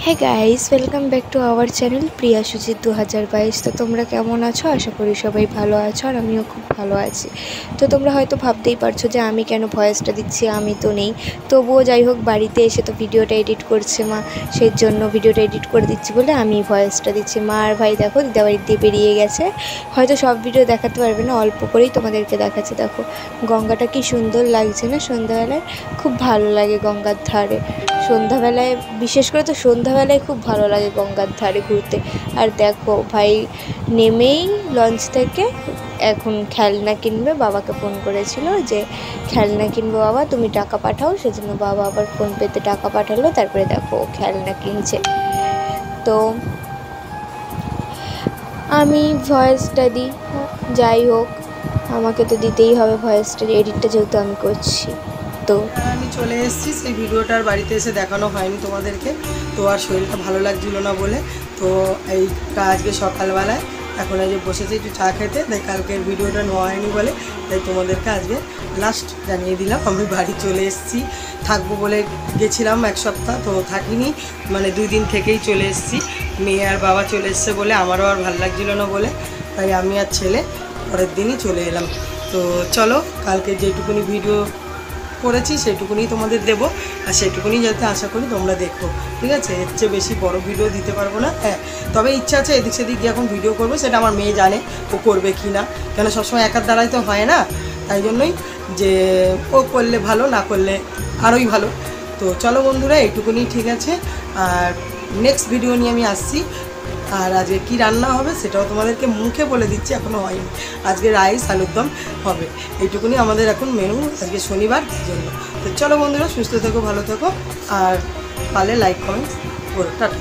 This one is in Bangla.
Hey guys, welcome back to our channel Priya Sujit 2022। তো তোমরা কেমন আছো? আশা করি সবাই ভালো আছো, আর আমিও খুব ভালো আছি। তো তোমরা হয়তো ভাবতেই পারছো যে আমি কেন ভয়েসটা দিচ্ছি, আমি তো নেই। তবুও যাই হোক, বাড়িতে এসে তো ভিডিওটা এডিট করছে মা, সেই জন্য ভিডিওটা এডিট করে দিচ্ছি বলে আমি ভয়েসটা দিচ্ছি। মা আর ভাই দেখো দিদাবাড়ির দিয়ে বেরিয়ে গেছে। হয়তো সব ভিডিও দেখাতে পারবে না, অল্প করেই তোমাদেরকে দেখাচ্ছে। দেখো গঙ্গাটা কি সুন্দর লাগছে না সন্ধ্যাবেলায়? খুব ভালো লাগে গঙ্গার ধারে সন্ধ্যাবেলায়, বিশেষ করে তো সন্ধ্যাবেলায় খুব ভালো লাগে গঙ্গার ধারে ঘুরতে। আর দেখো ভাই নেমেই লঞ্চ থেকে এখন খেলনা কিনবে, বাবাকে ফোন করেছিল যে খেলনা কিনবো বাবা, তুমি টাকা পাঠাও। সেজন্য বাবা আবার ফোনপেতে টাকা পাঠালো, তারপরে দেখো খেলনা কিনছে। তো আমি ভয়েসটা দিই, যাই হোক আমাকে তো দিতেই হবে ভয়েসটা, এডিটটা যেহেতু আমি করছি। তো আমি চলে এসেছি, সেই ভিডিওটার বাড়িতে এসে দেখানো হয়নি তোমাদেরকে। তো আর শরীরটা ভালো লাগছিল না বলে তো এইটা আজকে সকালবেলায় এখন এই যে বসেছি একটু চা খেতে, তাই কালকের ভিডিওটা নেওয়া হয়নি বলে তাই তোমাদেরকে আজকে লাস্ট জানিয়ে দিলাম। আমি বাড়ি চলে এসেছি, থাকবো বলে গেছিলাম এক সপ্তাহ, তো থাকিনি, মানে 2 দিন থেকেই চলে এসেছি। মেয়ে আর বাবা চলে এসছে বলে আমারও আর ভালো লাগছিল না বলে তাই আমি আর ছেলে পরের দিনই চলে এলাম। তো চলো কালকে যেটুকুনি ভিডিও করেছি সেটুকুনি তোমাদের দেবো, আর সেটুকুনি যাতে আশা করি তোমরা দেখো, ঠিক আছে? এর চেয়ে বেশি বড় ভিডিও দিতে পারবো না। হ্যাঁ, তবে ইচ্ছা আছে এদিক সেদিক গিয়ে এখন ভিডিও করবো, সেটা আমার মেয়ে জানে ও করবে কি না, কেন সবসময় একার দ্বারাই তো হয় না, তাই জন্যই যে ও করলে ভালো, না করলে আরোই ভালো। তো চলো বন্ধুরা, এইটুকুনি ঠিক আছে, আর নেক্সট ভিডিও নিয়ে আমি আসছি। আর আজকে কী রান্না হবে সেটাও তোমাদেরকে মুখে বলে দিচ্ছি, এখনও হয়নি। আজকে রাইস আলুর দম হবে, এইটুকুনি আমাদের এখন মেনু আজকে শনিবার জন্য। তো চলো বন্ধুরা, সুস্থ থেকো, ভালো থেকো, আর পারলে লাইক কমেন্ট করো। টাটা।